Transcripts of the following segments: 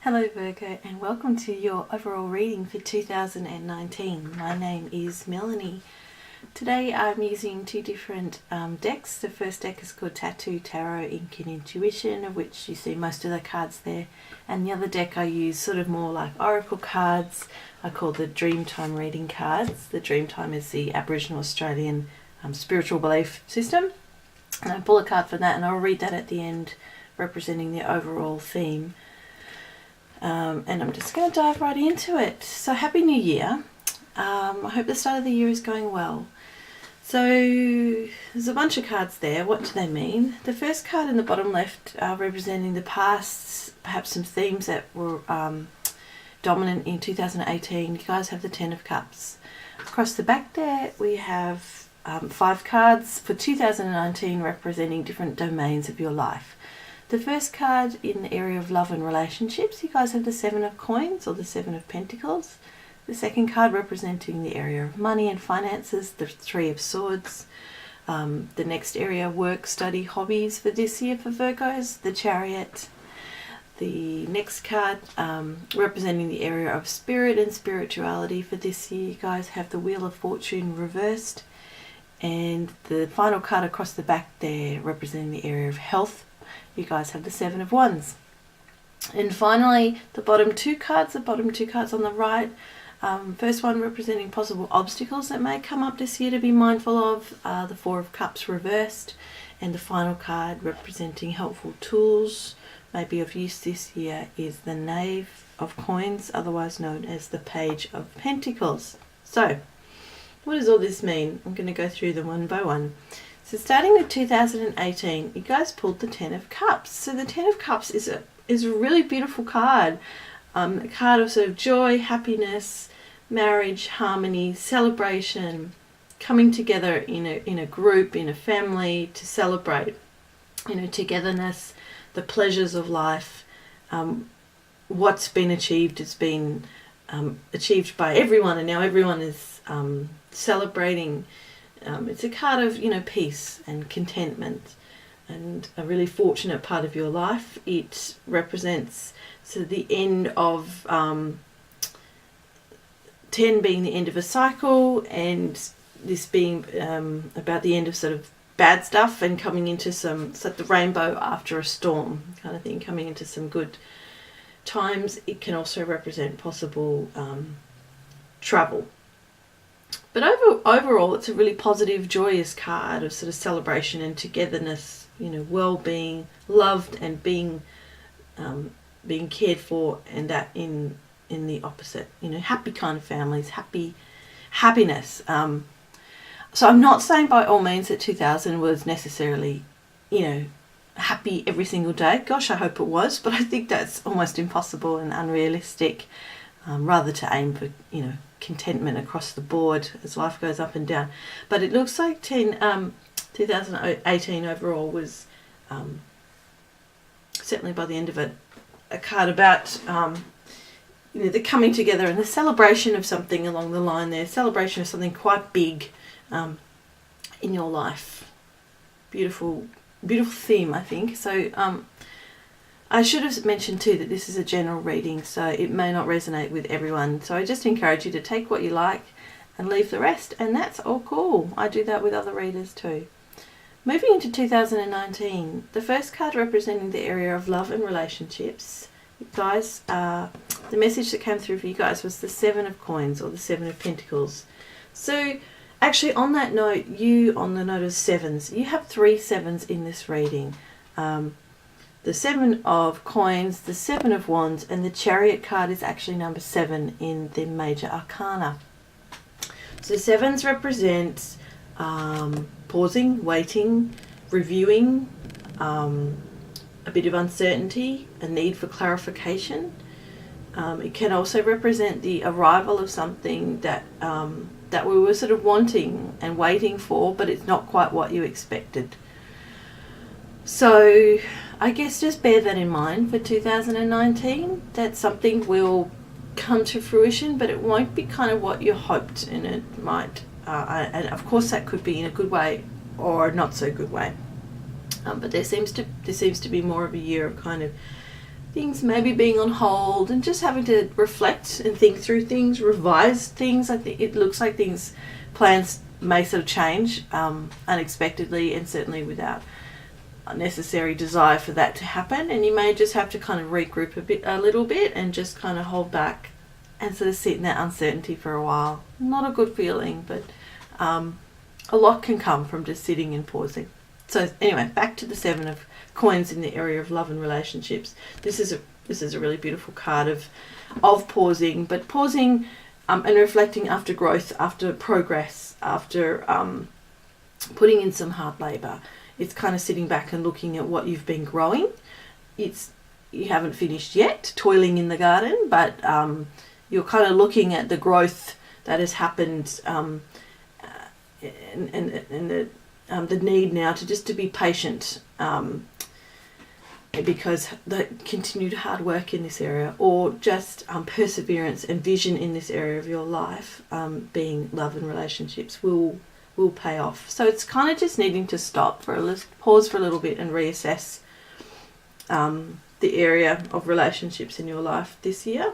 Hello Virgo, and welcome to your overall reading for 2019. My name is Melanie. Today I'm using two different decks. The first deck is called Tattoo, Tarot, Ink and Intuition, of which you see most of the cards there. And the other deck I use sort of more like oracle cards. I call the Dreamtime Reading Cards. The Dreamtime is the Aboriginal Australian spiritual belief system. And I pull a card from that and I'll read that at the end, representing the overall theme. And I'm just going to dive right into it. So Happy New Year. I hope the start of the year is going well. So there's a bunch of cards there. What do they mean? The first card in the bottom left representing the past, perhaps some themes that were dominant in 2018. You guys have the Ten of Cups. Across the back there we have 5 cards for 2019 representing different domains of your life. The first card in the area of love and relationships, you guys have the Seven of Coins or the Seven of Pentacles. The second card representing the area of money and finances, the Three of Swords. The next area, work, study, hobbies for this year for Virgos, the Chariot. The next card representing the area of spirit and spirituality for this year, you guys have the Wheel of Fortune reversed. And the final card across the back there representing the area of health, you guys have the Seven of Wands. And finally, the bottom two cards on the right. First one representing possible obstacles that may come up this year to be mindful of, the Four of Cups reversed. And the final card representing helpful tools, maybe of use this year, is the Knave of Coins, otherwise known as the Page of Pentacles. So, what does all this mean? I'm going to go through them one by one. So starting with 2018, you guys pulled the Ten of Cups. So the Ten of Cups is a really beautiful card. A card of sort of joy, happiness, marriage, harmony, celebration, coming together in a group, in a family to celebrate, togetherness, the pleasures of life. What's been achieved has been achieved by everyone, and now everyone is celebrating. It's a card of peace and contentment and a really fortunate part of your life. It represents sort of the end of 10 being the end of a cycle, and this being about the end of sort of bad stuff and coming into it's like the rainbow after a storm kind of thing, coming into some good times. It can also represent possible travel. But overall, it's a really positive, joyous card of sort of celebration and togetherness, well-being, loved and being cared for, and that in the opposite, happy kind of families, happiness. So I'm not saying by all means that 2000 was necessarily, happy every single day. Gosh, I hope it was, but I think that's almost impossible and unrealistic. Rather to aim for, contentment across the board as life goes up and down. But it looks like 2018 overall was, certainly by the end of it, a card about, the coming together and the celebration of something along the line there, celebration of something quite big in your life. Beautiful, beautiful theme, I think. So, I should have mentioned too that this is a general reading, so it may not resonate with everyone. So I just encourage you to take what you like and leave the rest, and that's all cool. I do that with other readers too. Moving into 2019, the first card representing the area of love and relationships, guys, the message that came through for you guys was the Seven of Coins or the Seven of Pentacles. So actually on that note, on the note of sevens, you have 3 sevens in this reading. The Seven of Coins, the Seven of Wands, and the Chariot card is actually number 7 in the major arcana. So sevens represent pausing, waiting, reviewing, a bit of uncertainty, a need for clarification. It can also represent the arrival of something that we were sort of wanting and waiting for, but it's not quite what you expected. So I guess just bear that in mind for 2019, that something will come to fruition, but it won't be kind of what you hoped, and it might, and of course that could be in a good way or a not so good way. But there seems to be more of a year of kind of things maybe being on hold and just having to reflect and think through things, revise things. I think it looks like plans may sort of change unexpectedly, and certainly without unnecessary desire for that to happen, and you may just have to kind of regroup a little bit and just kind of hold back and sort of sit in that uncertainty for a while. Not a good feeling, but a lot can come from just sitting and pausing. So anyway, back to the Seven of Coins in the area of love and relationships. This is a really beautiful card of pausing, but pausing and reflecting after growth, after progress, after putting in some hard labour. It's kind of sitting back and looking at what you've been growing. You haven't finished yet, toiling in the garden, but you're kind of looking at the growth that has happened, and the need now to be patient, because the continued hard work in this area, or just perseverance and vision in this area of your life, being love and relationships, will pay off. So it's kind of just needing to stop pause for a little bit and reassess the area of relationships in your life this year.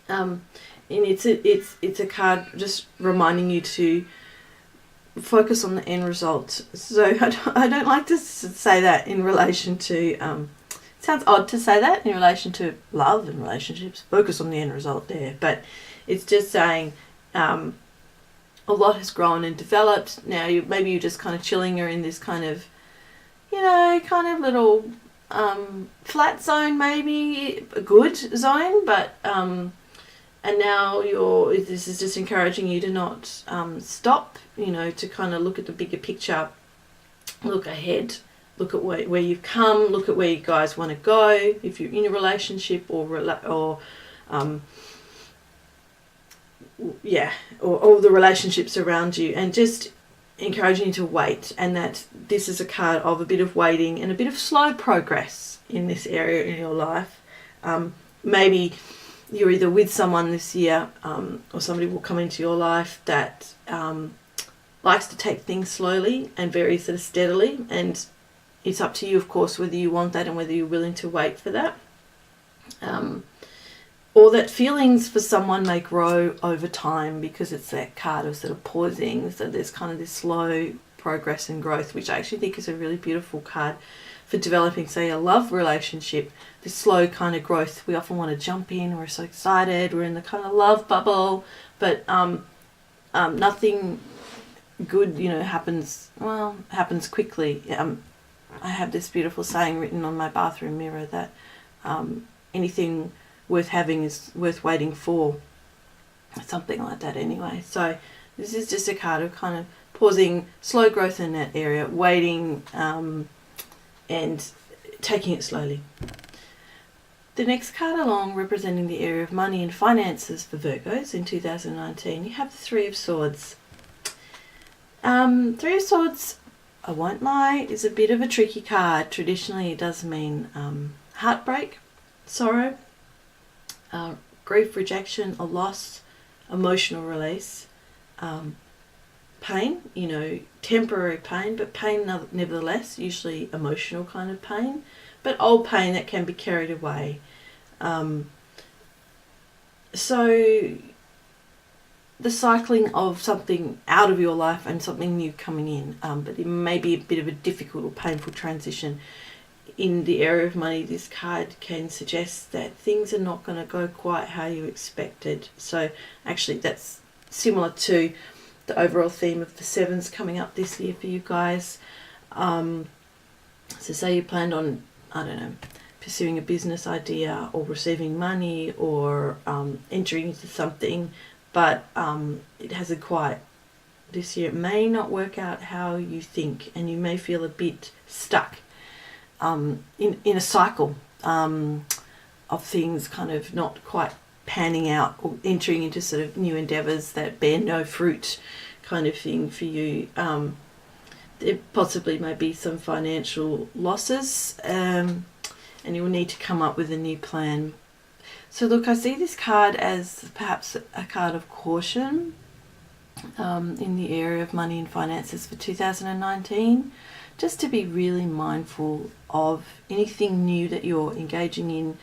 And it's a card just reminding you to focus on the end result. So I don't like to say that in relation to it sounds odd to say that in relation to love and relationships. Focus on the end result there, but it's just saying a lot has grown and developed. Now maybe you're just kind of chilling, or in this kind of little flat zone, maybe a good zone, but and now this is just encouraging you to not stop, to kind of look at the bigger picture, look ahead, look at where you've come, look at where you guys want to go, if you're in a relationship or the relationships around you, and just encouraging you to wait, and that this is a card of a bit of waiting and a bit of slow progress in this area in your life. Maybe you're either with someone this year, or somebody will come into your life that likes to take things slowly and very sort of steadily, and it's up to you, of course, whether you want that and whether you're willing to wait for that. Or that feelings for someone may grow over time, because it's that card of sort of pausing. So there's kind of this slow progress and growth, which I actually think is a really beautiful card for developing, say, a love relationship. This slow kind of growth. We often want to jump in. We're so excited. We're in the kind of love bubble, but nothing good, happens quickly. I have this beautiful saying written on my bathroom mirror that anything worth having is worth waiting for, something like that anyway. So this is just a card of kind of pausing, slow growth in that area, waiting, and taking it slowly. The next card along, representing the area of money and finances for Virgos in 2019, you have the Three of Swords. Three of Swords, I won't lie, is a bit of a tricky card. Traditionally it does mean heartbreak, sorrow, grief, rejection, a loss, emotional release, pain, temporary pain, but pain nevertheless, usually emotional kind of pain, but old pain that can be carried away. So the cycling of something out of your life and something new coming in, but it may be a bit of a difficult or painful transition. In the area of money, this card can suggest that things are not going to go quite how you expected. So actually that's similar to the overall theme of the sevens coming up this year for you guys. So say you planned on, pursuing a business idea or receiving money or entering into something, but it hasn't quite. This year it may not work out how you think, and you may feel a bit stuck in a cycle of things kind of not quite panning out, or entering into sort of new endeavours that bear no fruit kind of thing for you. There possibly may be some financial losses, and you'll need to come up with a new plan. So look, I see this card as perhaps a card of caution in the area of money and finances for 2019. just to be really mindful of anything new that you're engaging in,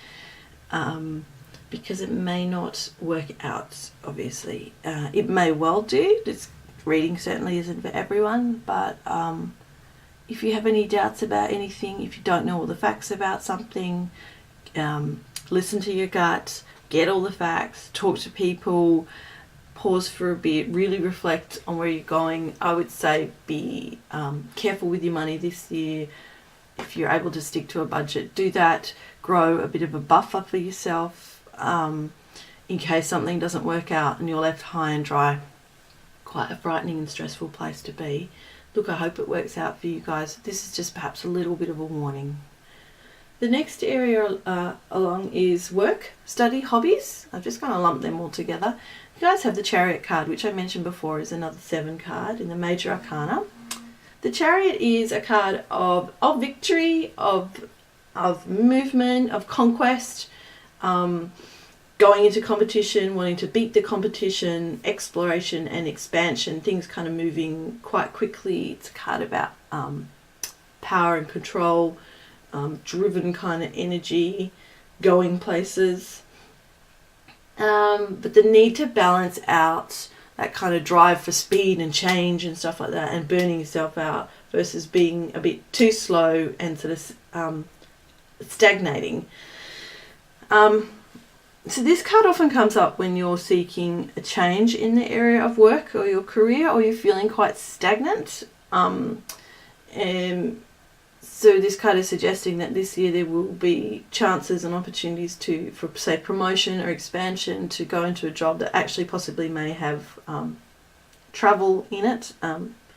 because it may not work out, obviously. It may well do. This reading certainly isn't for everyone, but if you have any doubts about anything, if you don't know all the facts about something, listen to your gut, get all the facts, talk to people, pause for a bit, really reflect on where you're going. I would say be careful with your money this year. If you're able to stick to a budget, do that. Grow a bit of a buffer for yourself in case something doesn't work out and you're left high and dry. Quite a frightening and stressful place to be. Look, I hope it works out for you guys. This is just perhaps a little bit of a warning. The next area along is work, study, hobbies. I'm just going to lump them all together. You guys have the Chariot card, which I mentioned before is another 7 card in the Major Arcana. The Chariot is a card of victory, of movement, of conquest, going into competition, wanting to beat the competition, exploration and expansion, things kind of moving quite quickly. It's a card about power and control, driven kind of energy, going places. But the need to balance out that kind of drive for speed and change and stuff like that, and burning yourself out versus being a bit too slow and sort of stagnating. So this card often comes up when you're seeking a change in the area of work or your career, or you're feeling quite stagnant. And so this card is suggesting that this year there will be chances and opportunities for say promotion or expansion, to go into a job that actually possibly may have travel in it,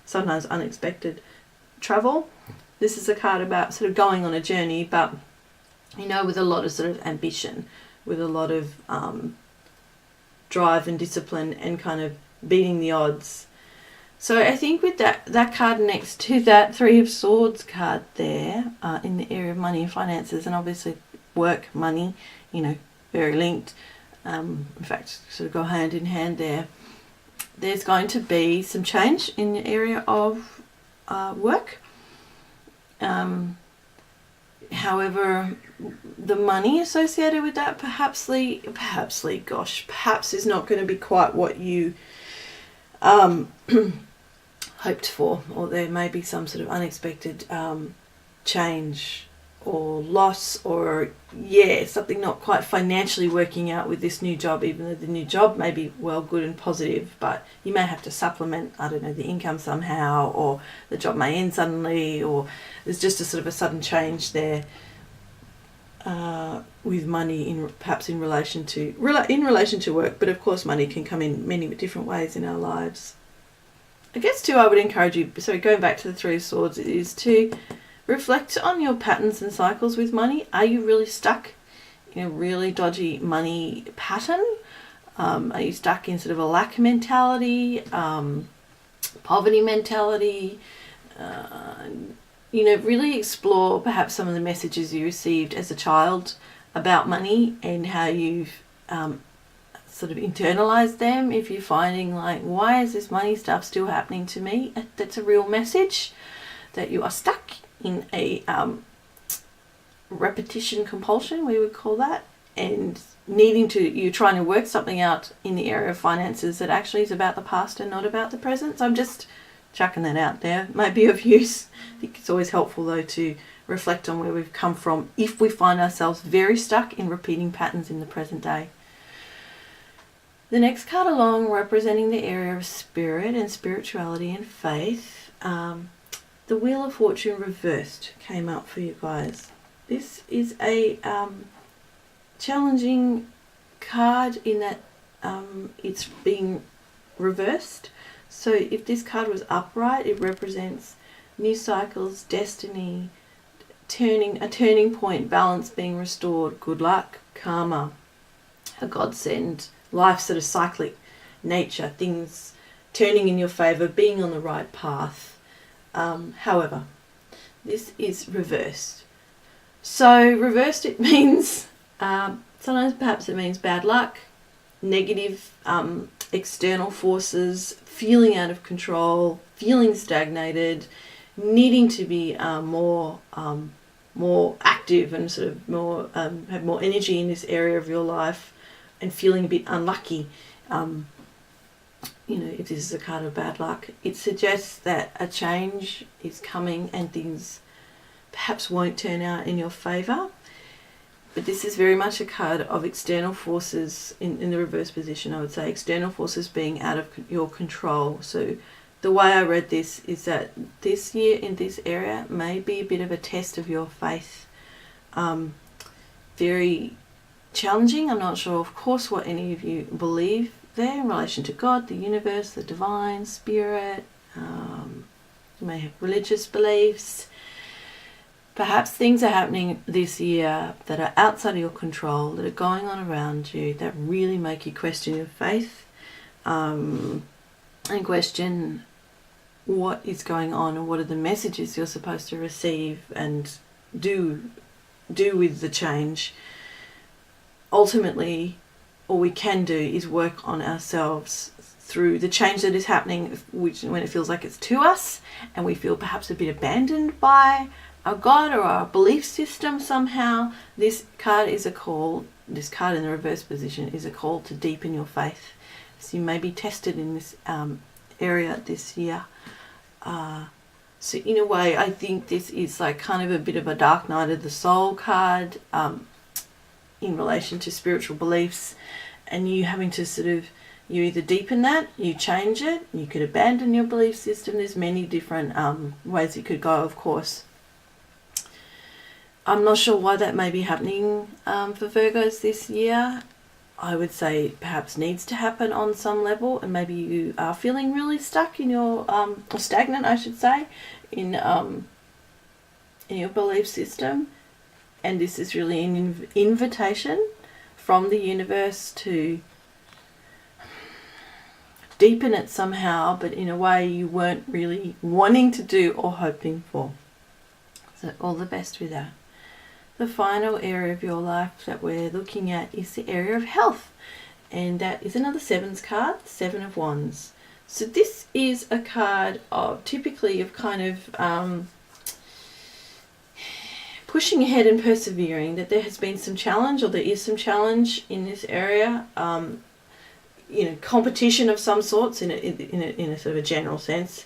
sometimes unexpected travel. This is a card about sort of going on a journey, but with a lot of sort of ambition, with a lot of drive and discipline and kind of beating the odds. So I think with that card next to that 3 of Swords card there, in the area of money and finances, and obviously work, money, very linked, in fact sort of go hand in hand there. There's going to be some change in the area of work. However, the money associated with that perhaps is not going to be quite what you hoped for, or there may be some sort of unexpected change or loss, or something not quite financially working out with this new job, even though the new job may be well, good and positive, but you may have to supplement, the income somehow, or the job may end suddenly, or there's just a sort of a sudden change there with money perhaps in relation to work. But of course money can come in many different ways in our lives. I guess too, I would encourage you, so going back to the 3 of Swords, is to reflect on your patterns and cycles with money. Are you really stuck in a really dodgy money pattern? Are you stuck in sort of a lack mentality, poverty mentality? Really explore perhaps some of the messages you received as a child about money and how you've sort of internalized them. If you're finding why is this money stuff still happening to me? That's a real message that you are stuck in a repetition compulsion, we would call that, and you're trying to work something out in the area of finances that actually is about the past and not about the present. So I'm just chucking that out there. Might be of use. I think it's always helpful though to reflect on where we've come from if we find ourselves very stuck in repeating patterns in the present day. The next card along, representing the area of spirit and spirituality and faith, the Wheel of Fortune reversed came up for you guys. This is a challenging card in that it's being reversed. So if this card was upright, it represents new cycles, destiny, a turning point, balance being restored, good luck, karma, a godsend, life sort of cyclic nature, things turning in your favour, being on the right path. However, this is reversed. So reversed, it means sometimes perhaps it means bad luck, negative external forces, feeling out of control, feeling stagnated, needing to be more active and sort of more have more energy in this area of your life, and feeling a bit unlucky. If this is a card of bad luck, it suggests that a change is coming and things perhaps won't turn out in your favour. But this is very much a card of external forces in the reverse position. I would say external forces being out of your control. So the way I read this is that this year in this area may be a bit of a test of your faith. Very challenging. I'm not sure, of course, what any of you believe there in relation to God, the universe, the divine, spirit. You may have religious beliefs. Perhaps things are happening this year that are outside of your control, that are going on around you, that really make you question your faith, and question what is going on, and what are the messages you're supposed to receive and do with the change. Ultimately, all we can do is work on ourselves through the change that is happening, which when it feels like it's to us and we feel perhaps a bit abandoned by our God or our belief system somehow. This card in the reverse position is a call to deepen your faith. So you may be tested in this area this year. So in a way, I think this is like kind of a bit of a dark night of the soul card in relation to spiritual beliefs, and you having to you either deepen that, you change it, you could abandon your belief system. There's many different ways it could go, of course. I'm not sure why that may be happening for Virgos this year. I would say it perhaps needs to happen on some level, and maybe you are feeling really stuck in your, or stagnant, I should say, in your belief system. And this is really an invitation from the universe to deepen it somehow, but in a way you weren't really wanting to do or hoping for. So all the best with that. The final area of your life that we're looking at is the area of health, and that is another Sevens card, Seven of Wands. So this is a card of typically of kind of pushing ahead and persevering, that there has been some challenge, or there is some challenge in this area, competition of some sorts in a sort of a general sense,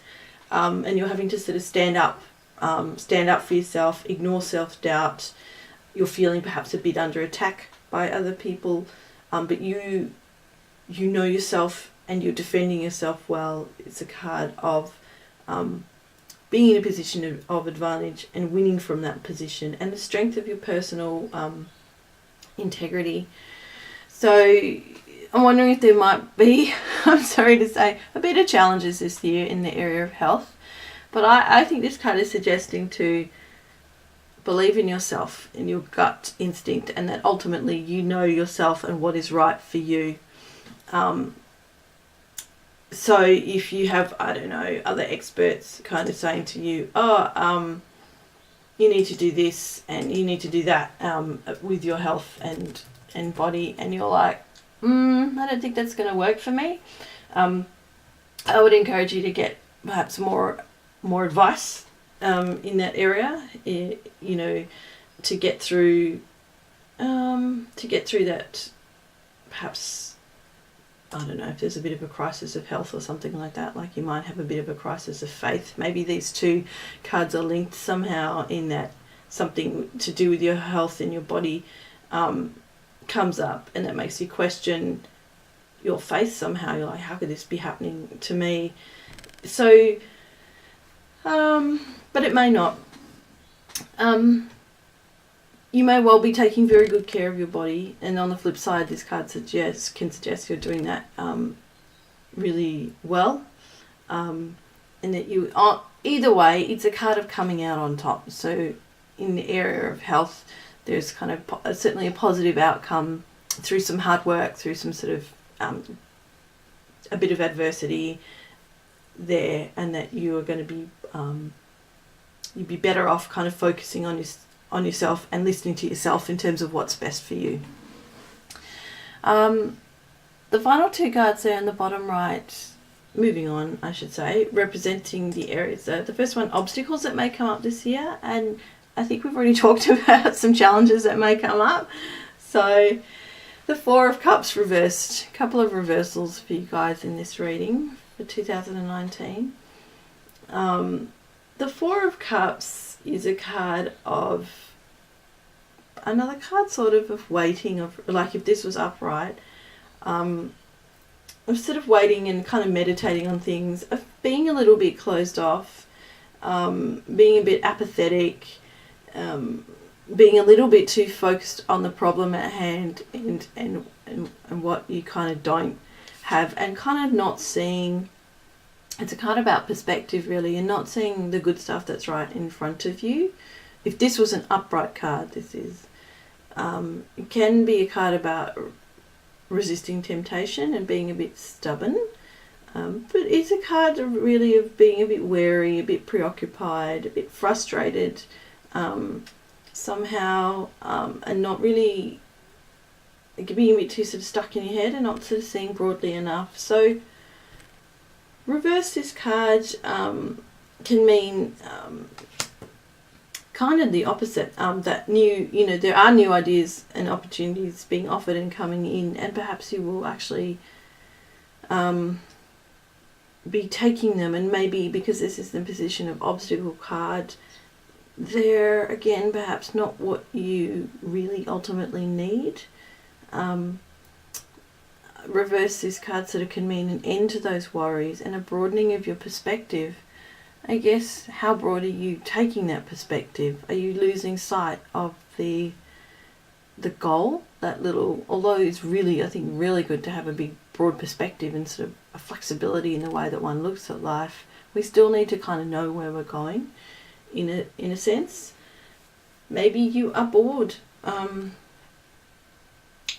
and you're having to sort of stand up for yourself, ignore self-doubt. You're feeling perhaps a bit under attack by other people, but you know yourself and you're defending yourself well. It's a card of being in a position of advantage and winning from that position, and the strength of your personal integrity. So I'm wondering if there might be, I'm sorry to say, a bit of challenges this year in the area of health. But I think this card is suggesting to believe in yourself, in your gut instinct, and that ultimately you know yourself and what is right for you. So if you have, I don't know, other experts kind of saying to you, you need to do this and you need to do that with your health and body, and you're like, I don't think that's going to work for me. I would encourage you to get perhaps more advice in that area, to get through that. Perhaps, I don't know, if there's a bit of a crisis of health or something like that, like you might have a bit of a crisis of faith. Maybe these two cards are linked somehow, in that something to do with your health and your body comes up, and that makes you question your faith somehow. You're like, how could this be happening to me? So, but it may not. You may well be taking very good care of your body, and on the flip side, this card can suggest you're doing that really well, and that you are, either way, it's a card of coming out on top. So in the area of health, there's kind of certainly a positive outcome through some hard work, through some sort of a bit of adversity there, and that you are going to be you'd be better off kind of focusing on yourself and listening to yourself in terms of what's best for you. The final two cards there in the bottom right, moving on, I should say, representing the areas. The first one, obstacles that may come up this year, and I think we've already talked about some challenges that may come up. So the Four of Cups reversed, a couple of reversals for you guys in this reading for 2019. The Four of Cups is a card of, another card sort of waiting, of like if this was upright, of sort of waiting and kind of meditating on things, of being a little bit closed off, being a bit apathetic, being a little bit too focused on the problem at hand and what you kind of don't have, and kind of not seeing, it's a card about perspective really, and not seeing the good stuff that's right in front of you. If this was an upright card, this is, it can be a card about resisting temptation and being a bit stubborn, but it's a card really of being a bit wary, a bit preoccupied, a bit frustrated, somehow, and not really, being a bit too sort of stuck in your head and not sort of seeing broadly enough. So reverse this card can mean kind of the opposite, that new, there are new ideas and opportunities being offered and coming in, and perhaps you will actually be taking them, and maybe because this is the position of obstacle card, they're again perhaps not what you really ultimately need. Reverse this card sort of can mean an end to those worries and a broadening of your perspective. I guess, how broad are you taking that perspective? Are you losing sight of the goal? That little, although it's really, I think, really good to have a big broad perspective and sort of a flexibility in the way that one looks at life, we still need to kind of know where we're going in a sense. Maybe you are bored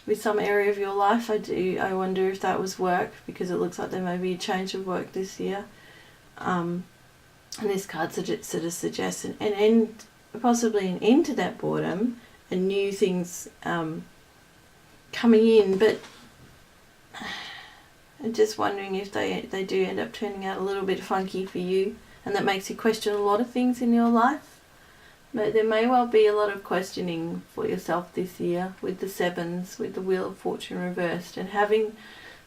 with some area of your life. I wonder if that was work, because it looks like there may be a change of work this year. And this card sort of suggests an end, possibly an end to that boredom, and new things coming in. But I'm just wondering if they do end up turning out a little bit funky for you, and that makes you question a lot of things in your life. But there may well be a lot of questioning for yourself this year with the sevens, with the Wheel of Fortune reversed, and having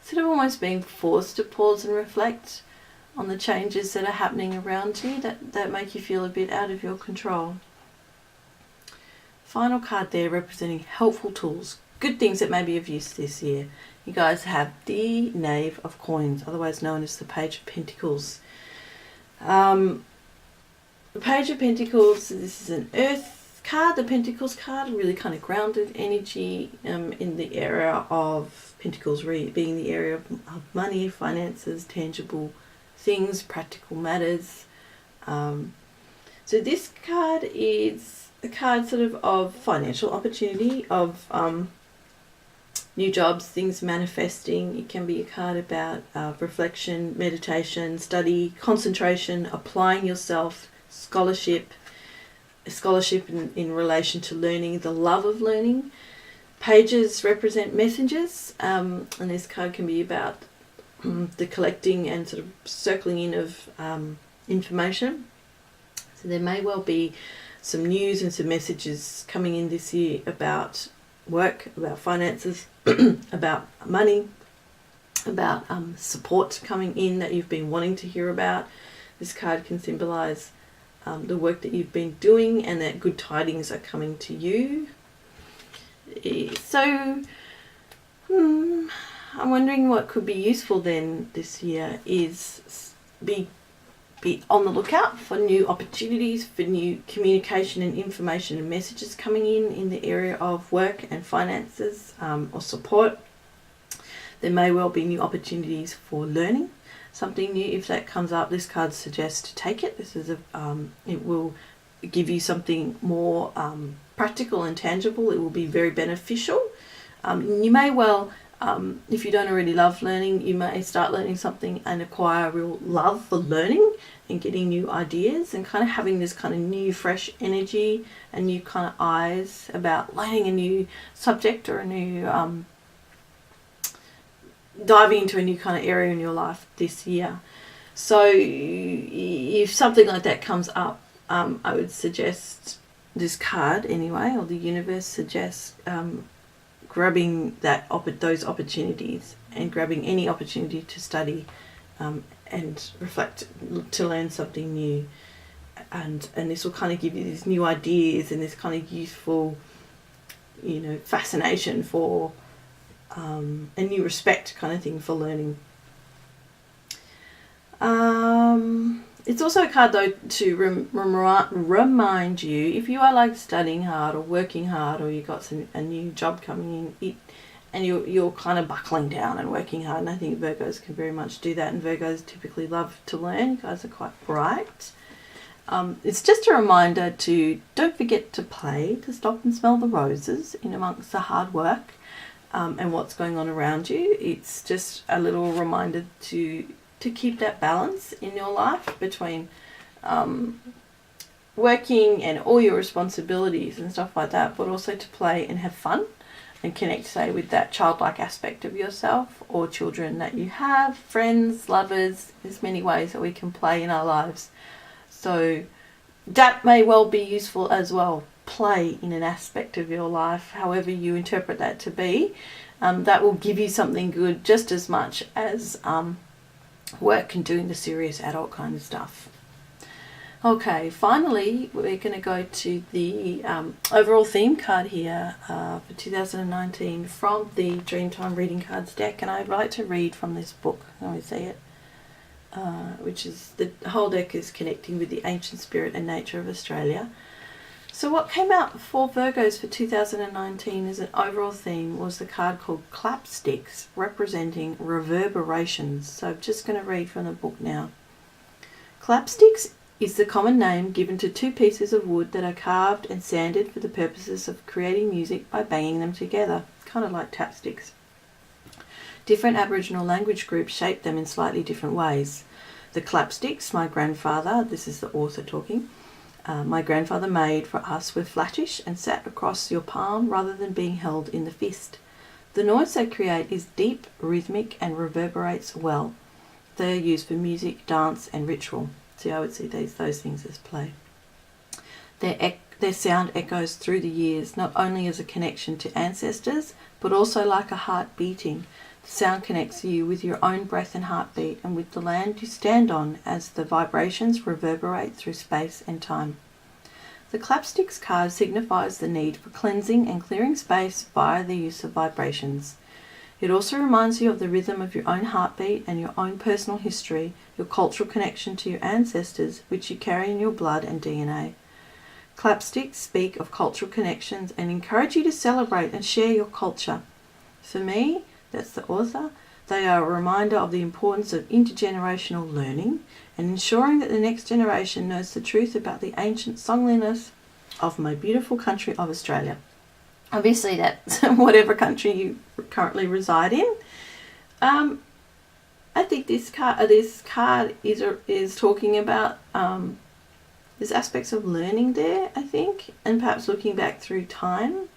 sort of almost being forced to pause and reflect on the changes that are happening around you that make you feel a bit out of your control. Final card there representing helpful tools, good things that may be of use this year. You guys have the Knave of Coins, otherwise known as the Page of Pentacles. The Page of Pentacles, this is an earth card, the Pentacles card, really kind of grounded energy in the area of Pentacles, being the area of money, finances, tangible things, practical matters. So this card is a card sort of financial opportunity, of new jobs, things manifesting. It can be a card about reflection, meditation, study, concentration, applying yourself, scholarship in relation to learning, the love of learning. Pages represent messages, and this card can be about the collecting and sort of circling in of information. So there may well be some news and some messages coming in this year about work, about finances, about money, about support coming in that you've been wanting to hear about. This card can symbolize the work that you've been doing, and that good tidings are coming to you. So I'm wondering what could be useful then this year is be on the lookout for new opportunities, for new communication and information and messages coming in the area of work and finances, or support. There may well be new opportunities for learning something new. If that comes up, this card suggests to take it. This is it will give you something more practical and tangible. It will be very beneficial. You may well, if you don't already love learning, you may start learning something and acquire a real love for learning and getting new ideas, and kind of having this kind of new fresh energy and new kind of eyes about learning a new subject or a diving into a new kind of area in your life this year. So if something like that comes up, I would suggest this card anyway, or the universe suggests grabbing those opportunities and grabbing any opportunity to study and reflect, to learn something new. And this will kind of give you these new ideas and this kind of youthful, fascination for a new respect kind of thing for learning. It's also a card though to remind you, if you are like studying hard or working hard, or you got a new job coming in, and you're kind of buckling down and working hard, and I think Virgos can very much do that, and Virgos typically love to learn. You guys are quite bright. It's just a reminder to don't forget to play, to stop and smell the roses in amongst the hard work and what's going on around you. It's just a little reminder to keep that balance in your life between working and all your responsibilities and stuff like that, but also to play and have fun and connect, say, with that childlike aspect of yourself or children that you have, friends, lovers. There's many ways that we can play in our lives. So that may well be useful as well. Play in an aspect of your life, however you interpret that to be. That will give you something good just as much as work and doing the serious adult kind of stuff. Okay, finally we're going to go to the overall theme card here for 2019 from the Dreamtime Reading Cards deck, and I'd like to read from this book. Let me see it. Which is, the whole deck is connecting with the ancient spirit and nature of Australia. So what came out for Virgos for 2019 as an overall theme was the card called Clapsticks, representing reverberations. So I'm just going to read from the book now. Clapsticks is the common name given to two pieces of wood that are carved and sanded for the purposes of creating music by banging them together, kind of like tapsticks. Different Aboriginal language groups shape them in slightly different ways. The clapsticks my grandfather, this is the author talking, my grandfather made for us were flattish and sat across your palm rather than being held in the fist. The noise they create is deep, rhythmic, and reverberates well. They are used for music, dance, and ritual. See, I would see those things as play. Their sound echoes through the years, not only as a connection to ancestors, but also like a heart beating. The sound connects you with your own breath and heartbeat and with the land you stand on as the vibrations reverberate through space and time. The clapsticks card signifies the need for cleansing and clearing space via the use of vibrations. It also reminds you of the rhythm of your own heartbeat and your own personal history, your cultural connection to your ancestors, which you carry in your blood and DNA. Clapsticks speak of cultural connections and encourage you to celebrate and share your culture. For me, that's the author, they are a reminder of the importance of intergenerational learning and ensuring that the next generation knows the truth about the ancient songliness of my beautiful country of Australia. Obviously that's whatever country you currently reside in. I think this card is talking about there's aspects of learning there, I think, and perhaps looking back through time,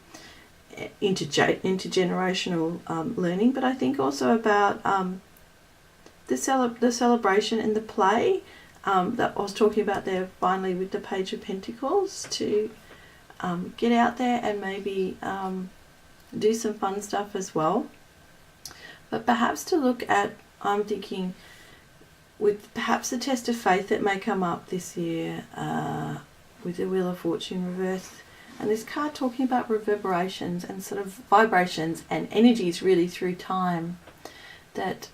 intergenerational learning, but I think also about the celebration and the play that I was talking about there finally with the Page of Pentacles, to get out there and maybe do some fun stuff as well. But perhaps to look at, I'm thinking, with perhaps the test of faith that may come up this year with the Wheel of Fortune reversed, and this card talking about reverberations and sort of vibrations and energies really through time, that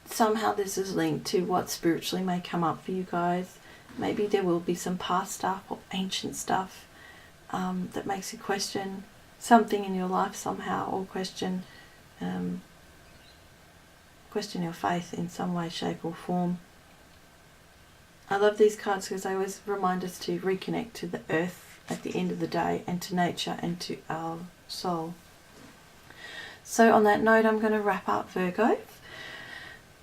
somehow this is linked to what spiritually may come up for you guys. Maybe there will be some past stuff or ancient stuff that makes you question something in your life somehow, or question your faith in some way, shape or form. I love these cards because they always remind us to reconnect to the earth at the end of the day, and to nature and to our soul. So on that note, I'm going to wrap up, Virgo.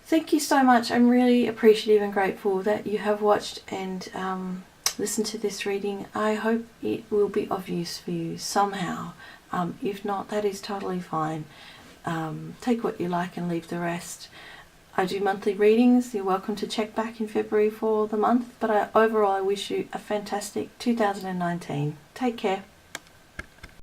Thank you so much. I'm really appreciative and grateful that you have watched and listened to this reading. I hope it will be of use for you somehow. If not, that is totally fine. take what you like and leave the rest. I do monthly readings. You're welcome to check back in February for the month, but overall I wish you a fantastic 2019. Take care.